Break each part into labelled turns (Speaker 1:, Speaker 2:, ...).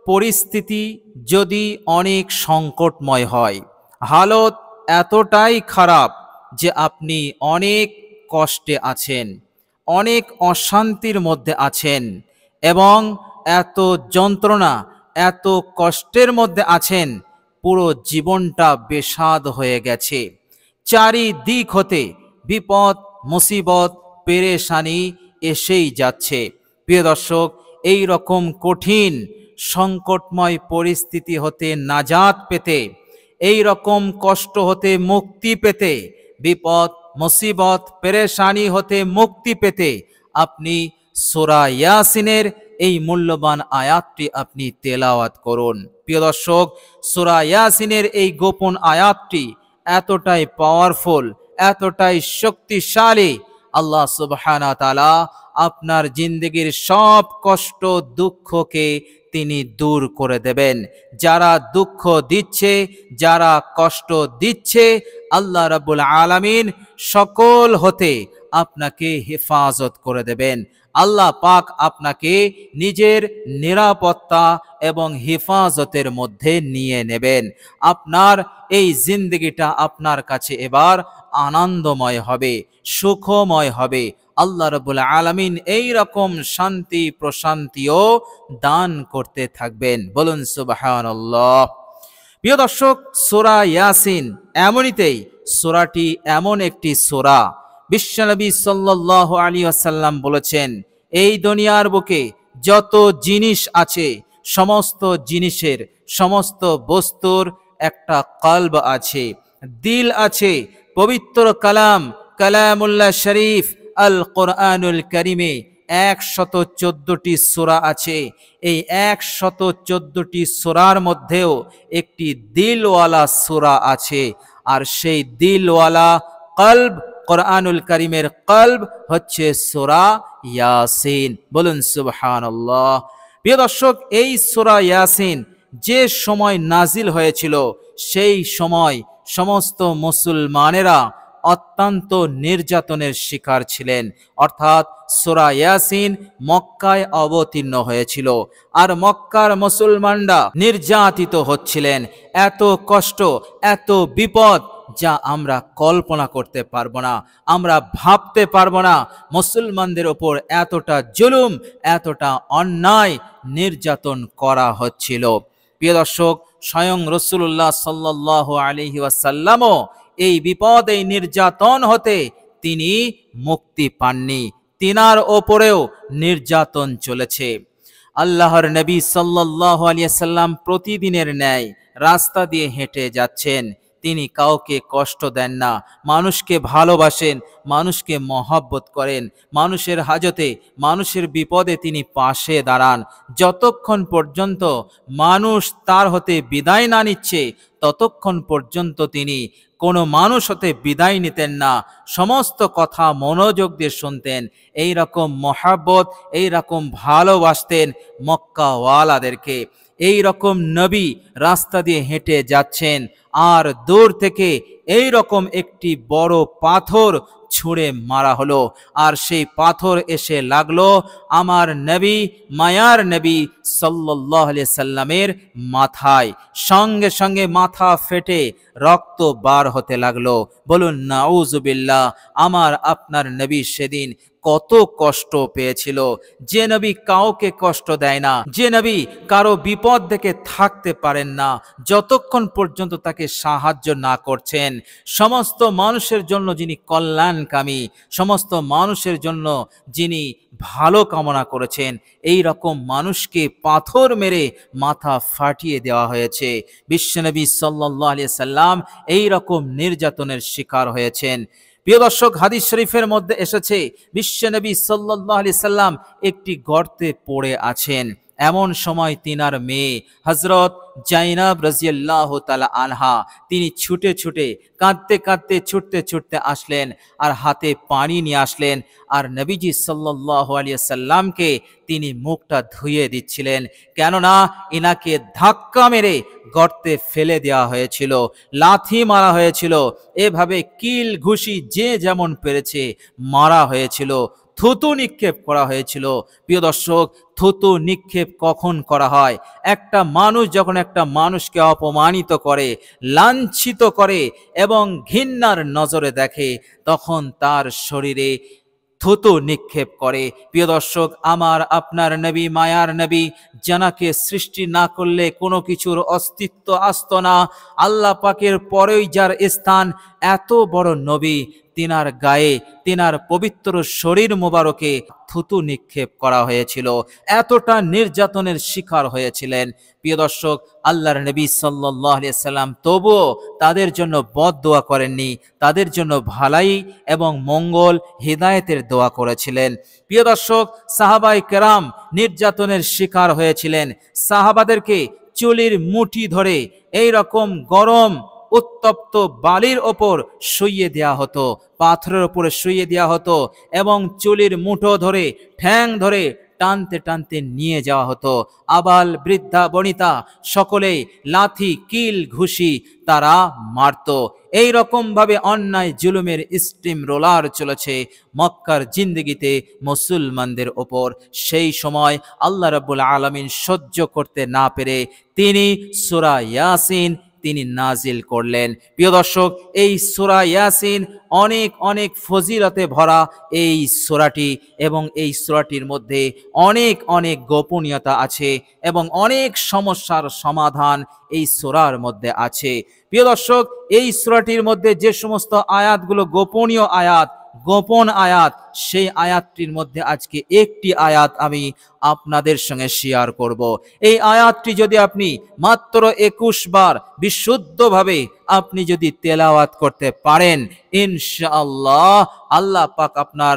Speaker 1: পরিস্থিতি যদি অনেক সংকটময় হয়, হালত এতটাই খারাপ যে আপনি অনেক কষ্টে আছেন, অনেক অশান্তির মধ্যে আছেন এবং এত যন্ত্রণা, এত কষ্টের মধ্যে আছেন, পুরো জীবনটা বেস্বাদ হয়ে গেছে। চারিদিক হতে বিপদ, মুসিবত, পেরেশানি এসেই যাচ্ছে। প্রিয় দর্শক, এই রকম কঠিন সংকটময় পরিস্থিতি হতে নাজাত পেতে, এই রকম কষ্ট হতে মুক্তি পেতে, বিপদ, মুসিবত, পেরেশানি হতে মুক্তি পেতে আপনি সূরা ইয়াসিনের এই মূল্যবান আয়াতটি আপনি তেলাওয়াত করুন। প্রিয় দর্শক, সূরা ইয়াসিনের এই গোপন আয়াতটি এতটাই পাওয়ারফুল, এতটাই শক্তিশালী, আল্লাহ সুবহানাহু ওয়া তাআলা আপনার জিন্দেগির সব কষ্ট দুঃখকে তিনি দূর করে দেবেন। যারা দুঃখ দিচ্ছে, যারা কষ্ট দিচ্ছে, আল্লাহ রাব্বুল আলামিন সকল হতে আপনাকে হেফাজত করে দেবেন। আল্লাহ পাক আপনাকে নিজের নিরাপত্তা এবং হেফাজতের মধ্যে নিয়ে নেবেন। আপনার এই জিন্দগিটা আপনার কাছে এবার আনন্দময় হবে, সুখময় হবে। আল্লাহ রাব্বুল আলামিন এই রকম শান্তি প্রশান্তিও দান করতে থাকবেন। বলুন সুবহানাল্লাহ। প্রিয় দর্শক, সূরা ইয়াসিন এমনিতেই, সূরাটি এমন একটি সূরা, বিশ্বনবী সাল্লাল্লাহু আলাইহি ওয়াসাল্লাম বলেছেন, এই দুনিয়ার বুকে যত জিনিস আছে, সমস্ত জিনিসের, সমস্ত বস্তুর একটা কলব আছে, দিল আছে। পবিত্র কালাম, কালামুল্লাহ শরীফ আল কোরআনুল কারিমে 114টি সূরা আছে। এই 114টি সূরার মধ্যেও একটি দিলওয়ালা সূরা আছে, আর সেই দিলওয়ালা কলব, কোরআনুল কারিমের কলব হচ্ছে সূরা ইয়াসিন। বলুন সুবহানাল্লাহ। প্রিয় দর্শক, এই সূরা ইয়াসিন যে সময় নাজিল হয়েছিল, সেই সময় সমস্ত মুসলমানেরা অত্যন্ত নির্যাতনের শিকার ছিলেন। অর্থাৎ সূরা ইয়াসিন মক্কায় অবতীর্ণ হয়েছিল, আর মক্কার মুসলমানরা নির্যাতিত হচ্ছিলেন। এত কষ্ট, এত বিপদ যা আমরা কল্পনা করতে পারবো না, আমরা ভাবতে পারবো না। মুসলমানদের ওপর এতটা জুলুম, এতটা অন্যায় নির্যাতন করা হচ্ছিল। প্রিয় দর্শক, স্বয়ং রাসূলুল্লাহ সাল্লাল্লাহু আলাইহি ওয়াসাল্লামও এই বিপদ, এই নির্যাতন হতে তিনি মুক্তি পাননি, তিনার ওপরেও নির্যাতন চলেছে। আল্লাহর নবী সাল্লাল্লাহু আলাইহি ওয়াসাল্লাম প্রতিদিনের ন্যায় রাস্তা দিয়ে হেঁটে যাচ্ছেন। তিনি কাউকে কষ্ট দেন না, মানুষকে ভালোবাসেন, মানুষকে মহব্বত করেন। মানুষের হাজতে, মানুষের বিপদে তিনি পাশে দাঁড়ান। যতক্ষণ পর্যন্ত মানুষ তার হতে বিদায় না নিচ্ছে, ততক্ষণ পর্যন্ত তিনি কোনো মানুষ হতে বিদায় নিতেন না। সমস্ত কথা মনোযোগ দিয়ে শুনতেন। এই রকম মহব্বত, এই রকম ভালোবাসতেন মক্কাওয়ালাদেরকে। এই রকম নবী রাস্তা দিয়ে হেঁটে যাচ্ছেন, আর দূর থেকে এই রকম একটি বড় পাথর ছুঁড়ে মারা হলো, আর সেই পাথর এসে লাগলো আমার নবী, মায়ার নবী সাল্লাল্লাহু আলাইহি সাল্লামের মাথায়। সঙ্গে সঙ্গে মাথা ফেটে রক্ত বার হতে লাগলো। বলুন নাউজুবিল্লাহ। আমার আপনার নবী সেদিন কত কষ্ট পেয়েছিল। যে নবী কাউকে কষ্ট দেয় না, যে নবী কারো বিপদ দেখে থাকতে পারেন না, যতক্ষণ পর্যন্ত তাকে সাহায্য না করছেন। সমস্ত মানুষের জন্য যিনি কল্যাণকামী, সমস্ত মানুষের জন্য যিনি ভালো কামনা করেছেন, এই রকম মানুষকে পাথর মেরে মাথা ফাটিয়ে দেওয়া হয়েছে। বিশ্বনবী সাল্লাল্লাহু আলাইহি সাল্লাম এই রকম নির্যাতনের শিকার হয়েছেন। প্রিয় দর্শক, হাদিস শরীফের মধ্যে এসেছে বিশ্বনবী সাল্লাল্লাহু আলাইহি সাল্লাম একটি গর্তে পড়ে আছেন। এমন সময় তিনার মেয়ে হযরত জাইনাব রাদিয়াল্লাহু তাআলা আনহা, তিনি ছুটে ছুটে, কাঁদতে কাঁদতে, ছুটতে ছুটতে আসলেন, আর হাতে পানি নিয়ে আসলেন, আর নবীজি সাল্লাল্লাহু আলাইহি সাল্লামকে তিনি মুখটা ধুয়ে দিচ্ছিলেন। কেননা ইনাকে ধাক্কা মেরে গর্তে ফেলে দেওয়া হয়েছিল, লাথি মারা হয়েছিল, এভাবে কিল ঘুষি যে যেমন পেরেছে মারা হয়েছিল। থুতু নিক্ষেপ করা হয়েছিল। প্রিয় দর্শক, থুতু নিক্ষেপ কখন করা হয়? একটা মানুষ যখন একটা মানুষকে অপমানিত করে, লাঞ্ছিত করে এবং ঘৃণার নজরে দেখে, তখন তার শরীরে থুতু নিক্ষেপ করে। প্রিয় দর্শক, আমার আপনার নবী, মায়ার নবী, জানাকে সৃষ্টি না করলে কোনো কিছুর অস্তিত্ব আসতো না। আল্লাহ পাকের পরেই যার স্থান, এত বড় নবী, তিনার গায়ে, তিনার পবিত্র শরীর মোবারকে থুতু নিক্ষেপ করা হয়েছিল, এতটা নির্যাতনের শিকার হয়েছিলেন। প্রিয় দর্শক, আল্লাহর নবী সাল্লাল্লাহু আলাইহি সাল্লাম তবুও তাদের জন্য বদদোয়া করেননি, তাদের জন্য ভালাই এবং মঙ্গল, হিদায়েতের দোয়া করেছিলেন। প্রিয় দর্শক, সাহাবায়ে কেরাম নির্যাতনের শিকার হয়েছিলেন। সাহাবাদেরকে চুলির মুঠি ধরে এই রকম গরম উত্তপ্ত বালির ওপর শুইয়ে দেয়া হতো, পাথরের ওপরে শুইয়ে দেওয়া হতো এবং চুলির মুঠো ধরে, ঠ্যাং ধরে টানতে টানতে নিয়ে যাওয়া হতো। আবাল বৃদ্ধা বনিতা সকলেই লাথি, কিল, ঘুষি তারা মারত। এই রকম ভাবে অন্যায় জুলুমের স্টিম রোলার চলেছে মক্কার জিন্দেগিতে মুসলমানদের ওপর। সেই সময় আল্লাহ রাব্বুল আলামিন সহ্য করতে না পেরে তিনি সূরা ইয়াসিন তিনি নাজিল করলেন। প্রিয় দর্শক, এই সূরা ইয়াসিন অনেক অনেক ফজিলতে ভরা এই সূরাটি, এবং এই সূরাটির মধ্যে অনেক অনেক গোপনীয়তা আছে এবং অনেক সমস্যার সমাধান এই সূরার মধ্যে আছে। প্রিয় দর্শক, এই সূরাটির মধ্যে যে সমস্ত আয়াতগুলো গোপনীয় আয়াত, গোপন আয়াত, সেই আয়াতটির মধ্যে আজকে একটি আয়াত আমি আপনাদের সঙ্গে শেয়ার করব। এই আয়াতটি যদি আপনি মাত্র 21 বার বিশুদ্ধভাবে আপনি যদি তেলাওয়াত করতে পারেন, ইনশাআল্লাহ আল্লাহ পাক আপনার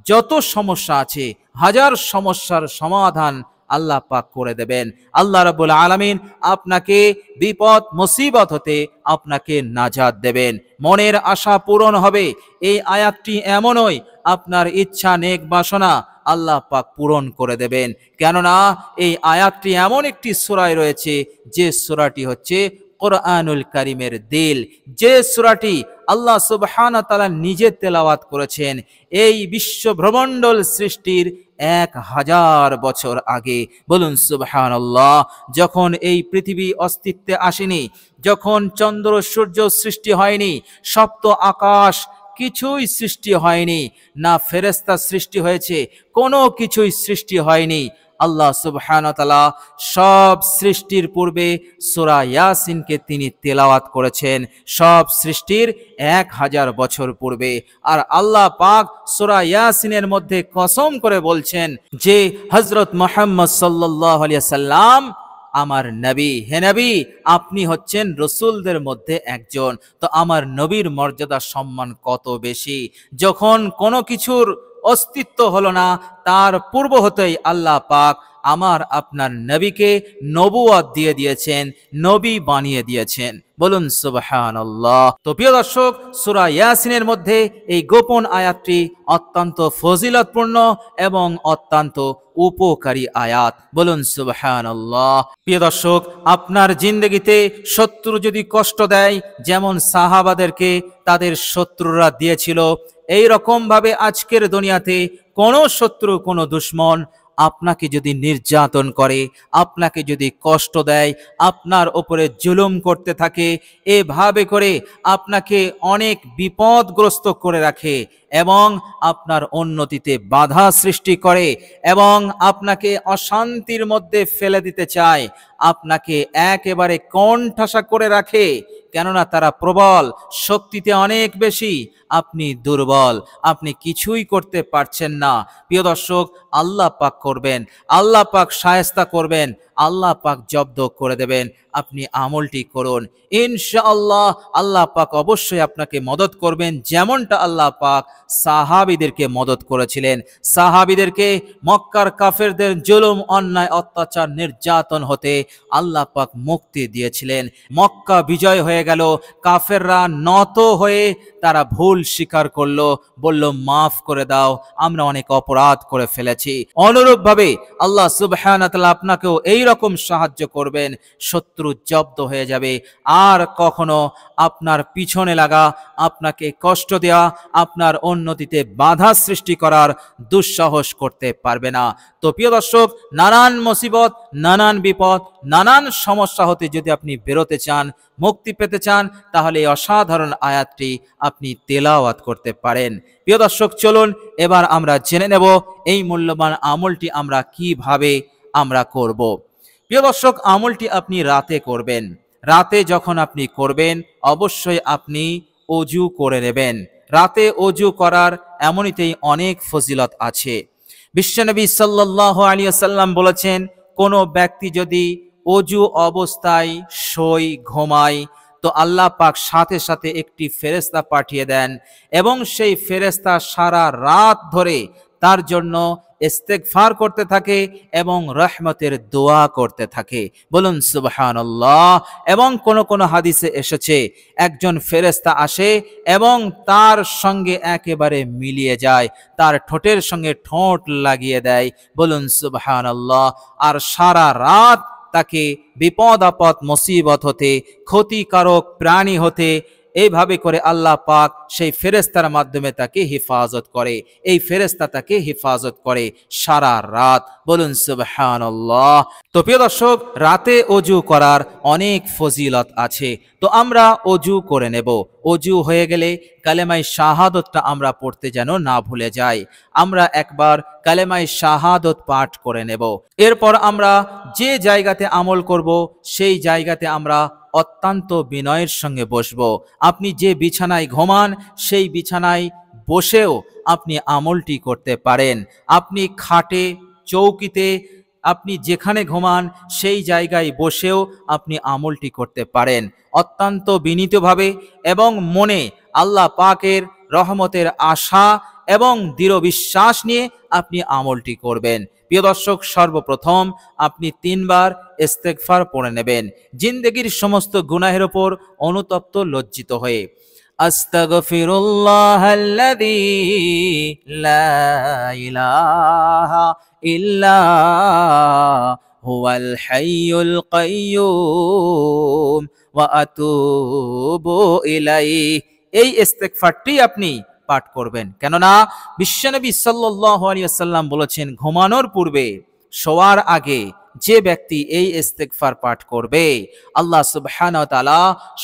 Speaker 1: যত সমস্যা আছে, হাজার সমস্যার সমাধান আল্লাহ পাক করে দেবেন। আল্লাহ রাব্বুল আলামিন আপনাকে বিপদ মুসিবত হতে আপনাকে নাজাত দেবেন, মনের আশা পূরণ হবে। এই আয়াতটি এমনই, আপনার ইচ্ছা, নেক বাসনা আল্লাহ পাক পূরণ করে দেবেন। কেননা এই আয়াতটি এমন একটি সূরায় রয়েছে যে সূরাটি হচ্ছে কোরআনুল কারীমের দিল, যে সূরাটি আল্লাহ সুবহানাহু ওয়া তাআলা নিজে তেলাওয়াত করেছেন এই বিশ্ব ব্রহ্মাণ্ডল সৃষ্টির 1000 বছর আগে। বলুন সুবহানাল্লাহ। যখন এই পৃথিবী অস্তিত্বে আসেনি, যখন চন্দ্র সূর্য সৃষ্টি হয়নি, সপ্ত আকাশ কিছুই সৃষ্টি হয়নি, না ফেরেশতা সৃষ্টি হয়েছে, কোনো কিছুই সৃষ্টি হয়নি, আল্লাহ সুবহানাহু ওয়া তাআলা সব সৃষ্টির পূর্বে সূরা ইয়াসিনকে তিনি তেলাওয়াত করেছেন, সব সৃষ্টির 1000 বছর পূর্বে। আর আল্লাহ পাক সূরা ইয়াসিনের মধ্যে কসম করে বলছেন যে হযরত মুহাম্মদ সাল্লাল্লাহু আলাইহি সাল্লাম আমার নবী। হে নবী, আপনি হচ্ছেন রসুলদের মধ্যে একজন। তো আমার নবীর মর্যাদা সম্মান কত বেশি। যখন কোনো কিছুর অস্তিত্ব হলো না, তার পূর্ব হতেই আল্লাহ পাক আমার আপনার নবীকে নবুয়ত দিয়ে দিয়েছেন, নবী বানিয়ে দিয়েছেন। বলুন সুবহানাল্লাহ। তো প্রিয় দর্শক, সূরা ইয়াসিনের মধ্যে এই গোপন আয়াতটি অত্যন্ত ফজিলতপূর্ণ এবং অত্যন্ত উপকারী আয়াত। বলুন সুবহানাল্লাহ। প্রিয় দর্শক, আপনার জিন্দেগিতে শত্রু যদি কষ্ট দেয়, যেমন সাহাবাদেরকে তাদের শত্রুরা দিয়েছিল, এই রকম ভাবে আজকের দুনিয়াতে কোনো শত্রু, কোনো দুশমন আপনাকে যদি নির্যাতন করে, আপনাকে যদি কষ্ট দেয়, আপনার ওপরে জুলুম করতে থাকে, এভাবে করে আপনাকে অনেক বিপদগ্রস্ত করে রাখে এবং আপনার উন্নতিতে বাধা সৃষ্টি করে এবং আপনাকে অশান্তির মধ্যে ফেলে দিতে চায়, আপনাকে একেবারে কোণঠাসা করে রাখে, কেননা তারা প্রবল, শক্তিতে অনেক বেশি, আপনি দুর্বল, আপনি কিছুই করতে পারছেন না। প্রিয় দর্শক, আল্লাহ পাক করবেন, আল্লাহ পাক শায়েস্তা করবেন, আল্লাহ পাক জব্দ করে দেবেন। আপনি আমলটি করুন, ইনশাআল্লাহ আল্লাহ পাক অবশ্যই আপনাকে মদত করবেন, যেমনটা আল্লাহ পাক সাহাবীদেরকে মদত করেছিলেন। সাহাবীদেরকে মক্কার কাফেরদের জুলুম, অন্যায়, অত্যাচার, নির্যাতন হতে আল্লাহ পাক মুক্তি দিয়েছিলেন। মক্কা বিজয় হয়ে গেল, কাফেররা নত হয়ে তারা ভুল স্বীকার করলো, বলল মাফ করে দাও, আমরা অনেক অপরাধ করে ফেলেছি। অনুরূপভাবে আল্লাহ সুবহানাহু ওয়া তাআলা আপনাকেও এই এই রকম সাহায্য করবেন, শত্রু জব্দ হয়ে যাবে। আর কখনো আপনার পিছনে লাগা, আপনাকে কষ্ট দেওয়া, আপনার উন্নতিতে বাধা সৃষ্টি করার দুঃসাহস করতে পারবে না। তো প্রিয় দর্শক, নানান মুসিবত, নানান বিপদ, নানান সমস্যা হতে যদি আপনি বেরোতে চান, মুক্তি পেতে চান, তাহলে এই অসাধারণ আয়াতটি আপনি তেলাওয়াত করতে পারেন। প্রিয় দর্শক, চলুন এবার আমরা জেনে নেব এই মূল্যবান আমলটি আমরা কিভাবে আমরা করব। প্রিয় দর্শক, আমলটি আপনি রাতে করবেন। রাতে যখন আপনি করবেন, অবশ্যই আপনি অজু করে নেবেন। রাতে অজু করার এমনিতেই অনেক ফজিলত আছে। বিশ্বনবী সাল্লাল্লাহু আলাইহি ওয়াসাল্লাম বলেছেন, কোনো ব্যক্তি যদি অজু অবস্থায় শোয়, ঘুমায়, তো আল্লাহ পাক সাথে সাথে একটি ফেরেশতা পাঠিয়ে দেন এবং সেই ফেরেশতা সারা রাত ধরে তার জন্য ইস্তেগফার করতে থাকে এবং রহমতের দোয়া করতে থাকে। বলুন সুবহানাল্লাহ। এবং কোন হাদিসে এসেছে, একজন ফেরেশতা আসে এবং তার সঙ্গে একেবারে মিলিয়ে যায়, তার ঠোঁটের সঙ্গে ঠোঁট লাগিয়ে দেয়। বলুন সুবহানাল্লাহ। আর সারা রাত তাকে বিপদ আপদ মুসিবত হতে, ক্ষতিকারক প্রাণী হতে, এইভাবে করে আল্লাহ পাক সেই ফেরেশতার মাধ্যমে তাকে হেফাজত করে। এই ফেরেশতা তাকে হেফাজত করে সারা রাত। বলুন সুবহানাল্লাহ। তো প্রিয় দর্শক, রাতে অজু করার অনেক ফজিলত আছে। তো আমরা অজু করে নেব। অজু হয়ে গেলে কালেমায়ে শাহাদতটা আমরা পড়তে যেন না ভুলে যাই। আমরা একবার কালেমায়ে শাহাদত পাঠ করে নেব। এরপর আমরা যে জায়গাতে আমল করব, সেই জায়গাতে আমরা অত্যন্ত বিনয়ের সঙ্গে বসব। আপনি যে বিছানায় ঘুমান, সেই বিছানায় বসেও আপনি আমলটি করতে পারেন। আপনি খাটে, চৌকিতে, আপনি যেখানে ঘুমান সেই জায়গায় বসেও আপনি আমলটি করতে পারেন। অত্যন্ত বিনীতভাবে এবং মনে আল্লাহ পাকের রহমতের আশা এবং দৃঢ় বিশ্বাস নিয়ে আপনি আমলটি করবেন। প্রিয় দর্শক, সর্বপ্রথম আপনি 3 বার ইস্তেগফার পড়ে নেবেন, জিন্দেগির সমস্ত গুনাহের ওপর অনুতপ্ত লজ্জিত হয়ে। আস্তাগফিরুল্লাহাল্লাযী লা ইলাহা ইল্লা হুয়াল হাইয়ুল কাইয়্যুম ওয়া আতুবু ইলাইহি। এই ইস্তেগফারটি আপনি পাঠ করবেন, কেননা বিশ্বনবী সাল্লাল্লাহু আলাইহি ওয়াসাল্লাম বলেছেন, ঘুমানোর পূর্বে, শোয়ার আগে যে ব্যক্তি এই ইস্তেগফার পাঠ করবে, আল্লাহ সুবহানাহু ওয়া তাআলা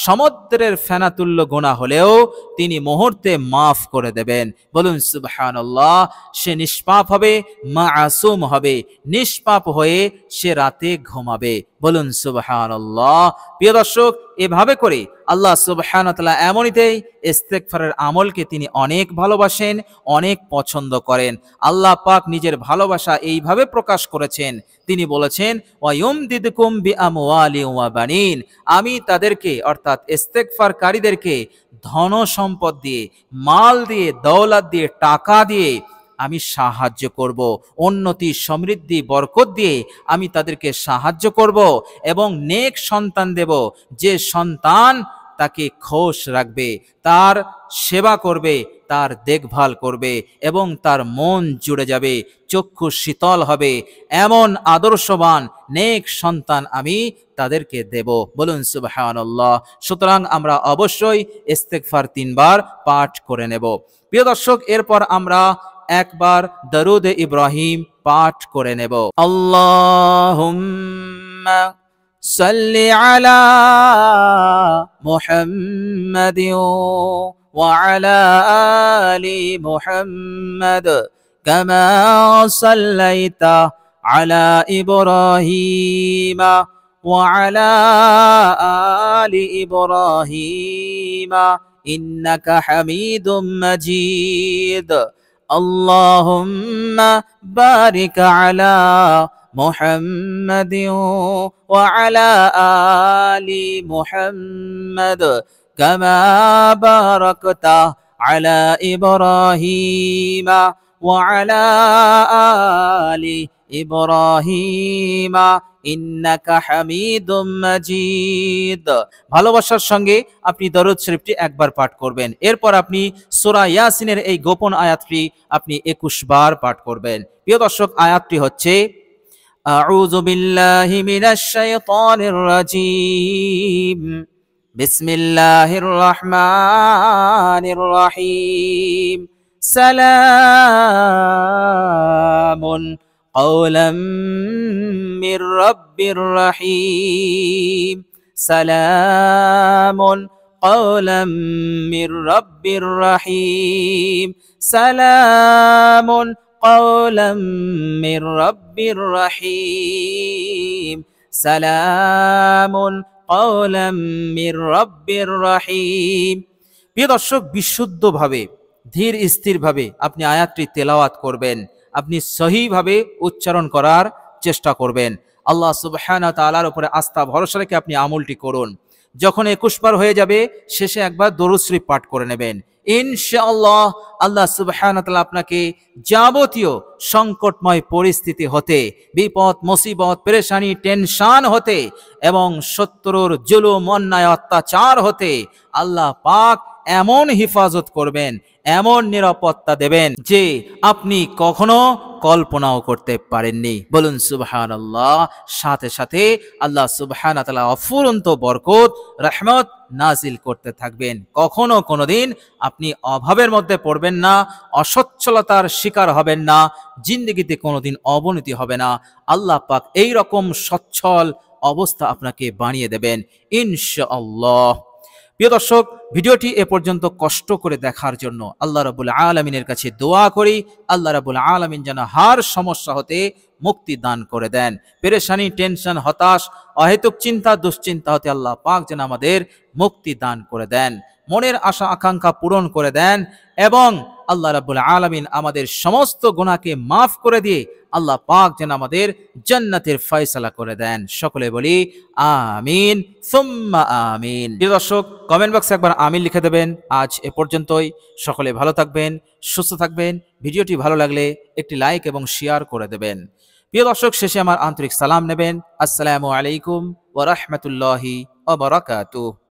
Speaker 1: সমুদ্রের ফেনাতুল্য গুনাহ হলেও তিনি মুহূর্তে মাফ করে দেবেন। বলুন সুবহানাল্লাহ। সে নিষ্পাপ হবে, মাসুম হবে, নিষ্পাপ হয়ে সে রাতে ঘুমাবে। বলুন সুবহানাল্লাহ। প্রিয় দর্শক, এভাবে করে আল্লাহ সুবহানাহু ওয়া তাআলা এমনিতেই ইস্তেগফারের আমলকে তিনি অনেক ভালোবাসেন, অনেক পছন্দ করেন। আল্লাহ পাক নিজের ভালোবাসা এইভাবে প্রকাশ করেছেন, তিনি বলেছেন, ওয়ায়ুমদিদকুম বিআমওয়ালিন ওয়া বানিন। আমি তাদেরকে, অর্থাৎ ইস্তেগফারকারীদেরকে ধন সম্পদ দিয়ে, মাল দিয়ে, দৌলত দিয়ে, টাকা দিয়ে আমি সাহায্য করব। উন্নতি, সমৃদ্ধি, বরকত দিয়ে আমি তাদেরকে সাহায্য করব এবং নেক সন্তান দেব, যে সন্তান তাকে খোশ রাখবে, তার সেবা করবে, তার দেখভাল করবে এবং তার মন জুড়ে যাবে, চক্ষু শীতল হবে। এমন আদর্শবান নেক সন্তান আমি তাদেরকে দেব। বলুন সুবহানাল্লাহ। সুতরাং আমরা অবশ্যই ইস্তেগফার 3 বার পাঠ করে নেব। প্রিয় দর্শক, এরপর আমরা একবার দরুদ ইব্রাহিম পাঠ করে নেব। আল্লাহুম্মা সাল্লি আলা মুহাম্মাদিন ওয়া আলা আলি মুহাম্মাদ কামা সাল্লাইতা আলা ইব্রাহিম ওয়া আলা আলি ইব্রাহিম ইন্নাকা হামিদুম মাজিদ। اللهم بارك على محمد وعلى آل محمد كما باركت على إبراهيم وعلى آل إبراهيم ইন্নাকা হামিদুম মাজিদ। ভালোবাসার সঙ্গে আপনি দরুদ শরীফটি একবার পাঠ করবেন। এরপর আপনি সূরা ইয়াসিনের এই গোপন আয়াতটি আপনি 21 বার পাঠ করবেন। প্রিয় দর্শক, আয়াতটি হচ্ছে, আউযু বিল্লাহি মিনাশ শাইতানির রাজীম। বিসমিল্লাহির রহমানির রহিম। সালামুন কওলাম মির রাব্বির রহিম। সালামুন কওলাম মির রাব্বির রহিম। সালামুন কওলাম মির রাব্বির রহিম। সালামুন কওলাম মির রাব্বির রহিম। প্রিয় দর্শক, বিশুদ্ধভাবে ধীর স্থিরভাবে আপনি আয়াতটি তেলাওয়াত করবেন। আপনি সহিভাবে উচ্চারণ করার চেষ্টা করবেন। আল্লাহ সুবহানাহু ওয়া তাআলার উপরে আস্থা ভরসা রেখে আপনি আমলটি করুন। যখন 21 বার হয়ে যাবে, শেষে একবার দরুদ শরীফ পাঠ করে নেবেন। ইনশাআল্লাহ আল্লাহ সুবহানাহু ওয়া তাআলা আপনাকে যাবতীয় সংকটময় পরিস্থিতি হতে, বিপদ মুসিবত পেরেশানি টেনশন হতে এবং শত্রুর জুলুম অন্যায় অত্যাচার হতে আল্লাহ পাক এমন হিফাজত করবেন, এমন নিরাপত্তা দেবেন যে আপনি কখনো কল্পনাও করতে পারেননি। বলুন সুবহানাল্লাহ। সাথে সাথে আল্লাহ সুবহানাহু ওয়া তাআলা অফুরন্ত বরকত রহমত নাজিল করতে থাকবেন। কখনো কোনোদিন আপনি অভাবের মধ্যে পড়বেন না, অসচ্ছলতার শিকার হবেন না, জিন্দেগিতে কোনোদিন অবনতি হবে না। আল্লাহ পাক এই রকম সচ্ছল অবস্থা আপনাকে বানিয়ে দেবেন ইনশাআল্লাহ। প্রিয় দর্শক, ভিডিওটি এ পর্যন্ত কষ্ট করে দেখার জন্য আল্লাহ রাব্বুল আলামিনের কাছে দোয়া করি, আল্লাহ রাব্বুল আলামিন যেন হার সমস্যা হতে মুক্তি দান করে দেন। পেরেশানি টেনশন হতাশ অহেতুক চিন্তা দুশ্চিন্তা হতে আল্লাহ পাক যেন আমাদের মুক্তি দান করে দেন, মনের আশা আকাঙ্ক্ষা পূরণ করে দেন এবং আল্লাহ রাব্বুল আলামিন আমাদের সমস্ত গুনাহকে মাফ করে দিয়ে আল্লাহ পাক যেন আমাদের জান্নাতের ফয়সালা করে দেন। সকলে বলি আমিন সুম্মা আমিন। প্রিয় দর্শক, কমেন্ট বক্সে একবার আমিন লিখে দেবেন। আজ এ পর্যন্তই। সকলে ভালো থাকবেন, সুস্থ থাকবেন। ভিডিওটি ভালো লাগলে একটি লাইক এবং শেয়ার করে দেবেন। প্রিয় দর্শক, শেষে আমার আন্তরিক সালাম নেবেন। আসসালামু আলাইকুম ওয়া রাহমাতুল্লাহি ওয়া বারাকাতুহু।